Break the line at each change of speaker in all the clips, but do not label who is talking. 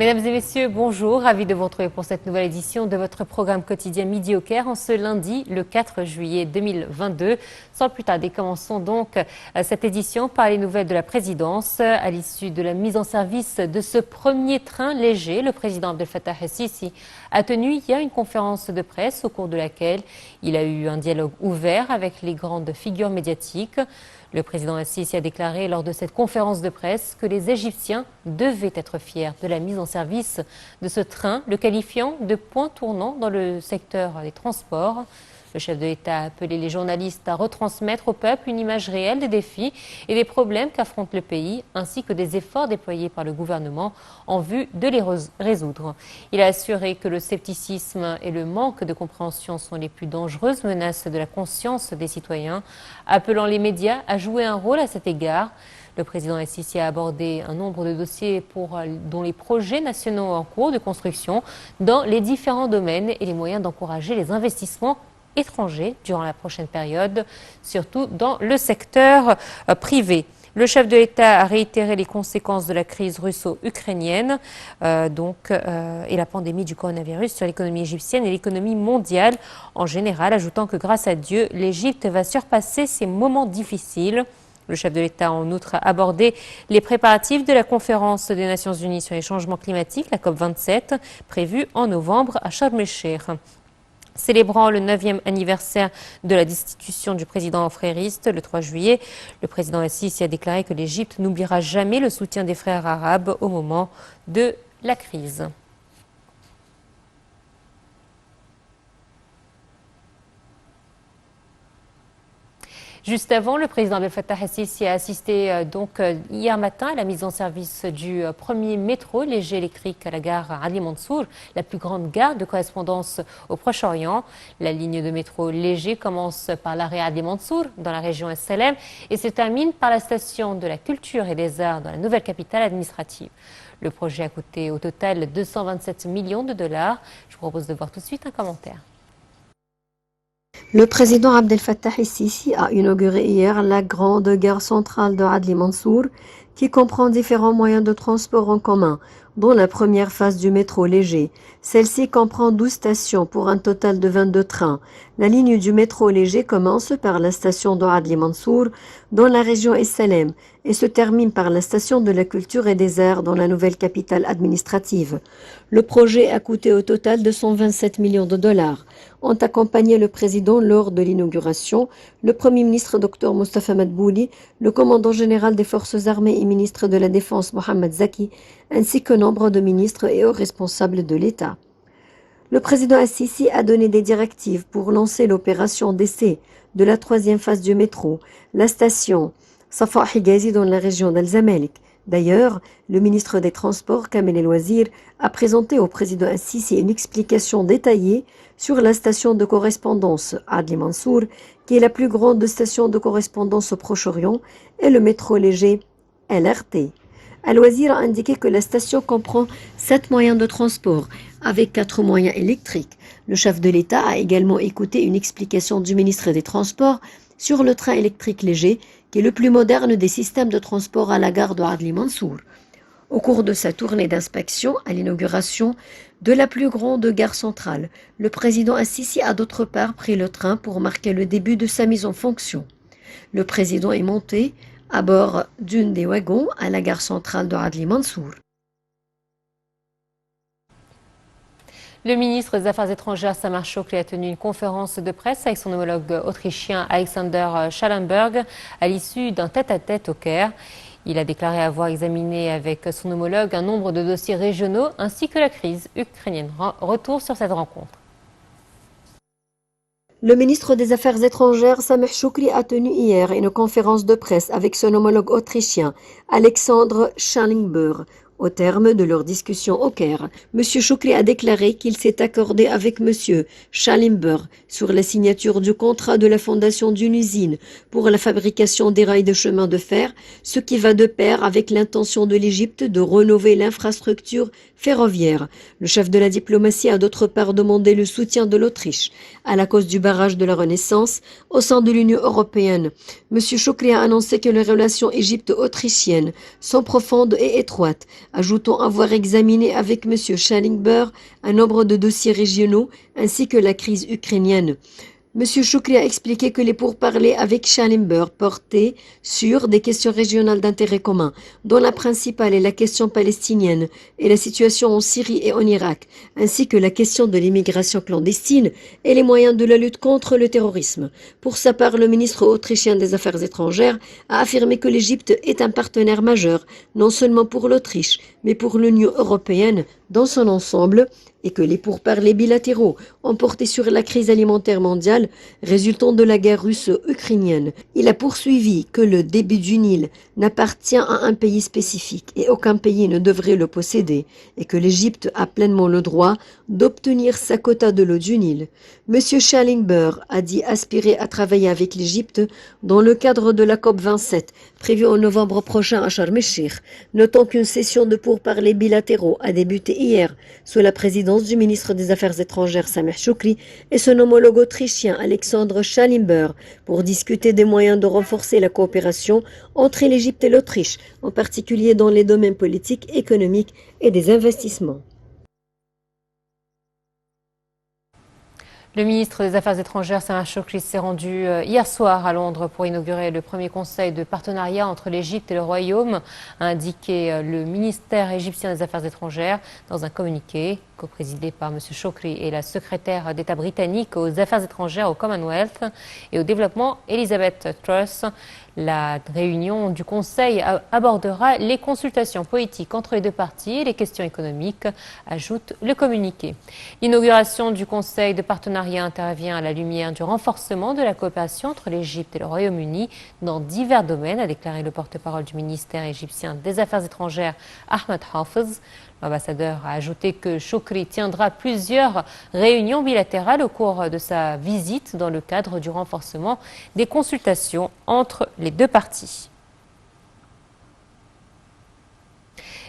Mesdames et messieurs, bonjour. Ravi de vous retrouver pour cette nouvelle édition de votre programme quotidien Midi au Caire en ce lundi, le 4 juillet 2022. Sans plus tarder, commençons donc cette édition par les nouvelles de la présidence. À l'issue de la mise en service de ce premier train léger, le président Abdel Fattah el-Sisi a tenu hier une conférence de presse au cours de laquelle il a eu un dialogue ouvert avec les grandes figures médiatiques. Le président el-Sisi a déclaré lors de cette conférence de presse que les Égyptiens devaient être fiers de la mise en service de ce train, le qualifiant de point tournant dans le secteur des transports. Le chef de l'État a appelé les journalistes à retransmettre au peuple une image réelle des défis et des problèmes qu'affronte le pays, ainsi que des efforts déployés par le gouvernement en vue de les résoudre. Il a assuré que le scepticisme et le manque de compréhension sont les plus dangereuses menaces de la conscience des citoyens, appelant les médias à jouer un rôle à cet égard. Le président el-Sisi a abordé un nombre de dossiers dont les projets nationaux en cours de construction dans les différents domaines et les moyens d'encourager les investissements étrangers durant la prochaine période, surtout dans le secteur privé. Le chef de l'État a réitéré les conséquences de la crise russo-ukrainienne et la pandémie du coronavirus sur l'économie égyptienne et l'économie mondiale en général, ajoutant que grâce à Dieu, l'Égypte va surpasser ces moments difficiles. Le chef de l'État a en outre abordé les préparatifs de la conférence des Nations Unies sur les changements climatiques, la COP27, prévue en novembre à Sharm el-Sheikh. Célébrant le 9e anniversaire de la destitution du président frériste le 3 juillet, le président el-Sisi a déclaré que l'Égypte n'oubliera jamais le soutien des frères arabes au moment de la crise. Juste avant, le président Abdel Fattah el-Sisi a assisté hier matin à la mise en service du premier métro léger électrique à la gare Adli Mansour, la plus grande gare de correspondance au Proche-Orient. La ligne de métro léger commence par l'arrêt Adli Mansour dans la région Es-Salem et se termine par la station de la culture et des arts dans la nouvelle capitale administrative. Le projet a coûté au total 227 millions de dollars. Je vous propose de voir tout de suite un commentaire.
Le président Abdel Fattah el-Sisi a inauguré hier la grande gare centrale de Adli Mansour qui comprend différents moyens de transport en commun, dont la première phase du métro léger. Celle-ci comprend 12 stations pour un total de 22 trains. La ligne du métro léger commence par la station de Adli Mansour dans la région Es-Salem et se termine par la station de la culture et des arts dans la nouvelle capitale administrative. Le projet a coûté au total 227 millions de dollars. Ont accompagné le président lors de l'inauguration le Premier ministre Dr Mostafa Madbouli, le commandant général des forces armées et ministre de la Défense Mohamed Zaki, ainsi que nombre de ministres et hauts responsables de l'État. Le président el-Sisi a donné des directives pour lancer l'opération d'essai de la troisième phase du métro, la station Safa Higazi dans la région d'Al-Zamalek. D'ailleurs, le ministre des Transports, Kamel El-Wazir, a présenté au président el-Sisi une explication détaillée sur la station de correspondance Adli Mansour, qui est la plus grande station de correspondance au Proche-Orient, et le métro léger LRT. El-Wazir a indiqué que la station comprend 7 moyens de transport, avec 4 moyens électriques. Le chef de l'État a également écouté une explication du ministre des Transports sur le train électrique léger, qui est le plus moderne des systèmes de transport à la gare de Adli Mansour. Au cours de sa tournée d'inspection à l'inauguration de la plus grande gare centrale, le président el-Sisi a d'autre part pris le train pour marquer le début de sa mise en fonction. Le président est monté à bord d'une des wagons à la gare centrale de Adli Mansour.
Le ministre des Affaires étrangères Samar Shoukry a tenu une conférence de presse avec son homologue autrichien Alexander Schallenberg à l'issue d'un tête-à-tête au Caire. Il a déclaré avoir examiné avec son homologue un nombre de dossiers régionaux ainsi que la crise ukrainienne. Retour sur cette rencontre.
Le ministre des Affaires étrangères Samar Shoukry a tenu hier une conférence de presse avec son homologue autrichien Alexander Schallenberg. Au terme de leur discussion au Caire, M. Shoukry a déclaré qu'il s'est accordé avec M. Schallenberg sur la signature du contrat de la fondation d'une usine pour la fabrication des rails de chemin de fer, ce qui va de pair avec l'intention de l'Égypte de rénover l'infrastructure ferroviaire. Le chef de la diplomatie a d'autre part demandé le soutien de l'Autriche à la cause du barrage de la Renaissance au sein de l'Union européenne. M. Shoukry a annoncé que les relations égypto-autrichiennes sont profondes et étroites, ajoutant avoir examiné avec M. Schallenberg un nombre de dossiers régionaux ainsi que la crise ukrainienne. M. Choukri a expliqué que les pourparlers avec Schallenberg portaient sur des questions régionales d'intérêt commun, dont la principale est la question palestinienne et la situation en Syrie et en Irak, ainsi que la question de l'immigration clandestine et les moyens de la lutte contre le terrorisme. Pour sa part, le ministre autrichien des Affaires étrangères a affirmé que l'Égypte est un partenaire majeur, non seulement pour l'Autriche, mais pour l'Union européenne dans son ensemble, et que les pourparlers bilatéraux ont porté sur la crise alimentaire mondiale résultant de la guerre russo-ukrainienne. Il a poursuivi que le débit du Nil n'appartient à un pays spécifique et aucun pays ne devrait le posséder, et que l'Égypte a pleinement le droit d'obtenir sa quota de l'eau du Nil. M. Schallenberg a dit aspirer à travailler avec l'Égypte dans le cadre de la COP27, prévue en novembre prochain à Sharm el-Sheikh, notant qu'une session de pourparlers bilatéraux a débuté hier sous la présidence du ministre des Affaires étrangères Sameh Choukri et son homologue autrichien Alexandre Schallenberg pour discuter des moyens de renforcer la coopération entre l'Égypte et l'Autriche, en particulier dans les domaines politiques, économiques et des investissements.
Le ministre des Affaires étrangères, Sameh Choukri, s'est rendu hier soir à Londres pour inaugurer le premier conseil de partenariat entre l'Égypte et le Royaume, a indiqué le ministère égyptien des Affaires étrangères dans un communiqué co-présidé par M. Choukri et la secrétaire d'État britannique aux Affaires étrangères au Commonwealth et au développement, Elizabeth Truss. La réunion du Conseil abordera les consultations politiques entre les deux parties et les questions économiques, ajoute le communiqué. L'inauguration du Conseil de partenariat intervient à la lumière du renforcement de la coopération entre l'Égypte et le Royaume-Uni dans divers domaines, a déclaré le porte-parole du ministère égyptien des Affaires étrangères, Ahmed Hafez. L'ambassadeur a ajouté que Choukri tiendra plusieurs réunions bilatérales au cours de sa visite dans le cadre du renforcement des consultations entre les deux parties.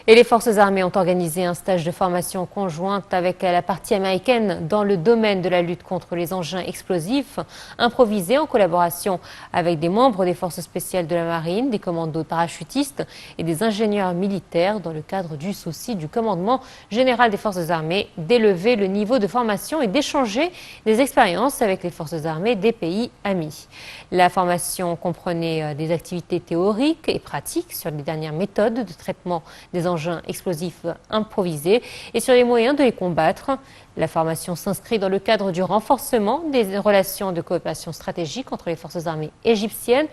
Et les forces armées ont organisé un stage de formation conjointe avec la partie américaine dans le domaine de la lutte contre les engins explosifs, improvisés en collaboration avec des membres des forces spéciales de la marine, des commandos parachutistes et des ingénieurs militaires dans le cadre du souci du commandement général des forces armées d'élever le niveau de formation et d'échanger des expériences avec les forces armées des pays amis. La formation comprenait des activités théoriques et pratiques sur les dernières méthodes de traitement des engins explosifs improvisés et sur les moyens de les combattre. La formation s'inscrit dans le cadre du renforcement des relations de coopération stratégique entre les forces armées égyptiennes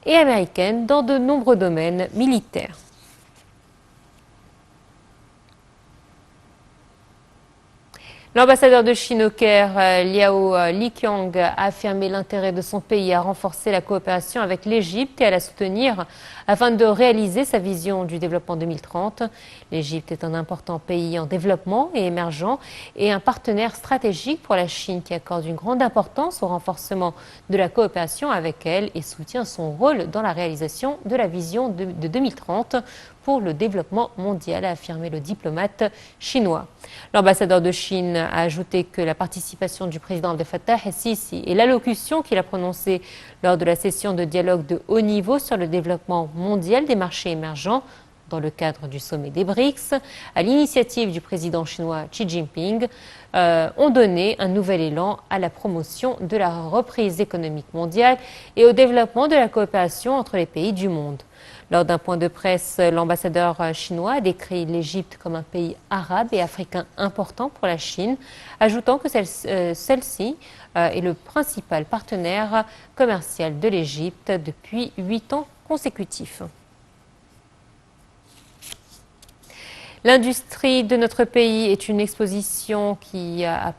et américaines dans de nombreux domaines militaires. L'ambassadeur de Chine au Caire, Liao Liqiang, a affirmé l'intérêt de son pays à renforcer la coopération avec l'Égypte et à la soutenir afin de réaliser sa vision du développement 2030. L'Égypte est un important pays en développement et émergent et un partenaire stratégique pour la Chine qui accorde une grande importance au renforcement de la coopération avec elle et soutient son rôle dans la réalisation de la vision de 2030 pour le développement mondial, a affirmé le diplomate chinois. L'ambassadeur de Chine a ajouté que la participation du président Abdel Fattah el-Sisi et l'allocution qu'il a prononcée lors de la session de dialogue de haut niveau sur le développement mondial des marchés émergents dans le cadre du sommet des BRICS, à l'initiative du président chinois Xi Jinping, ont donné un nouvel élan à la promotion de la reprise économique mondiale et au développement de la coopération entre les pays du monde. Lors d'un point de presse, l'ambassadeur chinois a décrit l'Égypte comme un pays arabe et africain important pour la Chine, ajoutant que celle-ci est le principal partenaire commercial de l'Égypte depuis 8 ans consécutifs. L'industrie de notre pays est une exposition qui a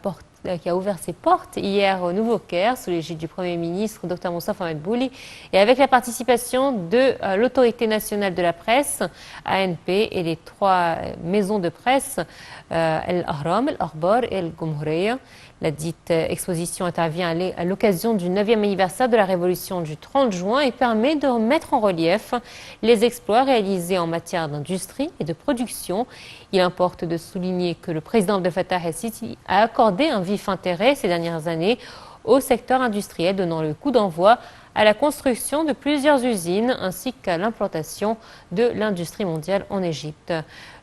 ouvert ses portes hier au Nouveau-Caire sous l'égide du Premier ministre Dr Moussa Mohamed Bouli et avec la participation de l'Autorité nationale de la presse, ANP, et les 3 maisons de presse, El Ahram, El Akhbar et El Gumhuriya. La dite exposition intervient à l'occasion du 9e anniversaire de la Révolution du 30 juin et permet de mettre en relief les exploits réalisés en matière d'industrie et de production. Il importe de souligner que le président Abdel Fattah el-Sisi a accordé un vif intérêt ces dernières années au secteur industriel, donnant le coup d'envoi à la construction de plusieurs usines ainsi qu'à l'implantation de l'industrie mondiale en Égypte.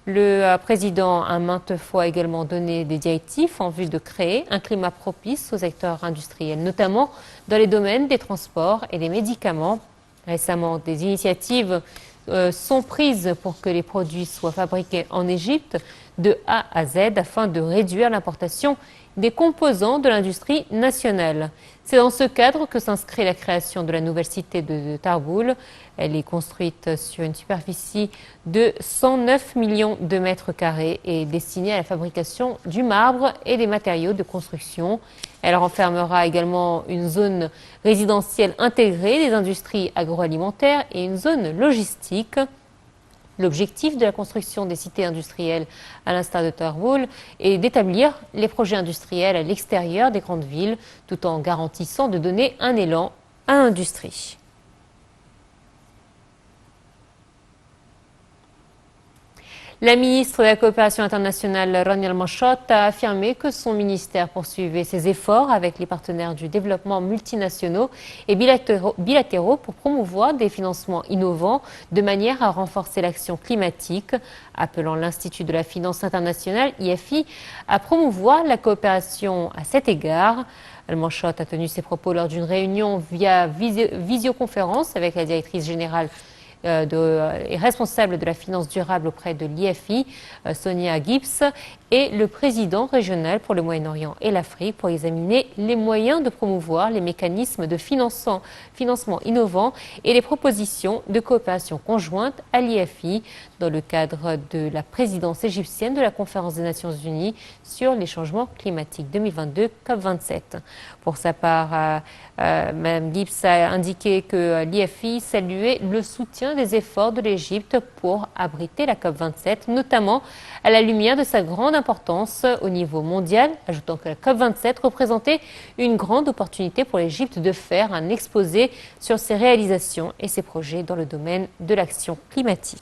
Le président a maintes fois également donné des directives en vue de créer un climat propice au secteur industriel, notamment dans les domaines des transports et des médicaments. Récemment, des initiatives sont prises pour que les produits soient fabriqués en Égypte de A à Z afin de réduire l'importation des composants de l'industrie nationale. C'est dans ce cadre que s'inscrit la création de la nouvelle cité de Tarboul. Elle est construite sur une superficie de 109 millions de mètres carrés et est destinée à la fabrication du marbre et des matériaux de construction. Elle renfermera également une zone résidentielle intégrée des industries agroalimentaires et une zone logistique. L'objectif de la construction des cités industrielles, à l'instar de Tarboul, est d'établir les projets industriels à l'extérieur des grandes villes, tout en garantissant de donner un élan à l'industrie. La ministre de la Coopération internationale, Rania Al-Mashot, a affirmé que son ministère poursuivait ses efforts avec les partenaires du développement multinationaux et bilatéraux pour promouvoir des financements innovants de manière à renforcer l'action climatique, appelant l'Institut de la finance internationale, IFI, à promouvoir la coopération à cet égard. Al-Mashot a tenu ses propos lors d'une réunion via visioconférence avec la directrice générale et responsable de la finance durable auprès de l'IFI, Sonia Gibbs, et le président régional pour le Moyen-Orient et l'Afrique pour examiner les moyens de promouvoir les mécanismes de financement innovants et les propositions de coopération conjointe à l'IFI dans le cadre de la présidence égyptienne de la Conférence des Nations Unies sur les changements climatiques 2022 COP27. Pour sa part, Mme Gibbs a indiqué que l'IFI saluait le soutien des efforts de l'Égypte pour abriter la COP27, notamment à la lumière de sa grande importance au niveau mondial, ajoutant que la COP27 représentait une grande opportunité pour l'Égypte de faire un exposé sur ses réalisations et ses projets dans le domaine de l'action climatique.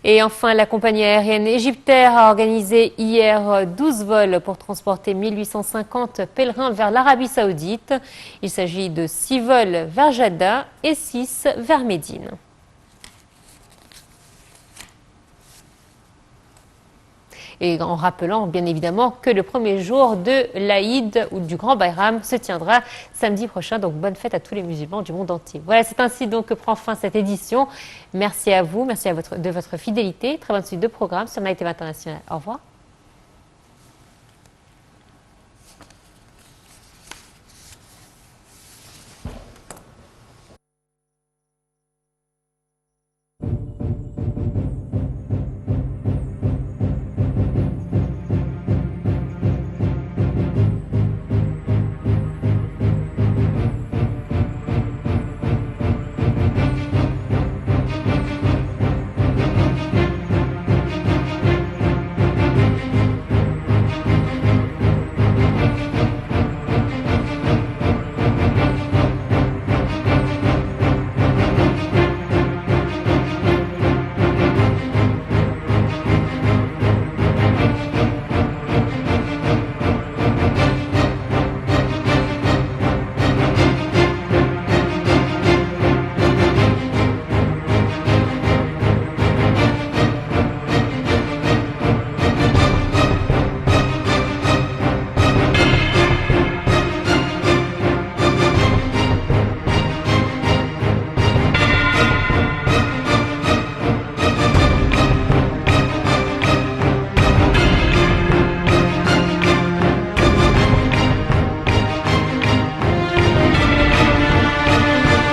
Et enfin, la compagnie aérienne Égyptair a organisé hier 12 vols pour transporter 1850 pèlerins vers l'Arabie Saoudite. Il s'agit de 6 vols vers Jeddah et 6 vers Médine. Et en rappelant bien évidemment que le premier jour de l'Aïd ou du Grand Bayram se tiendra samedi prochain. Donc bonne fête à tous les musulmans du monde entier. Voilà, c'est ainsi donc que prend fin cette édition. Merci à vous, merci de votre fidélité. Très bonne suite de programme sur Night TV International. Au revoir.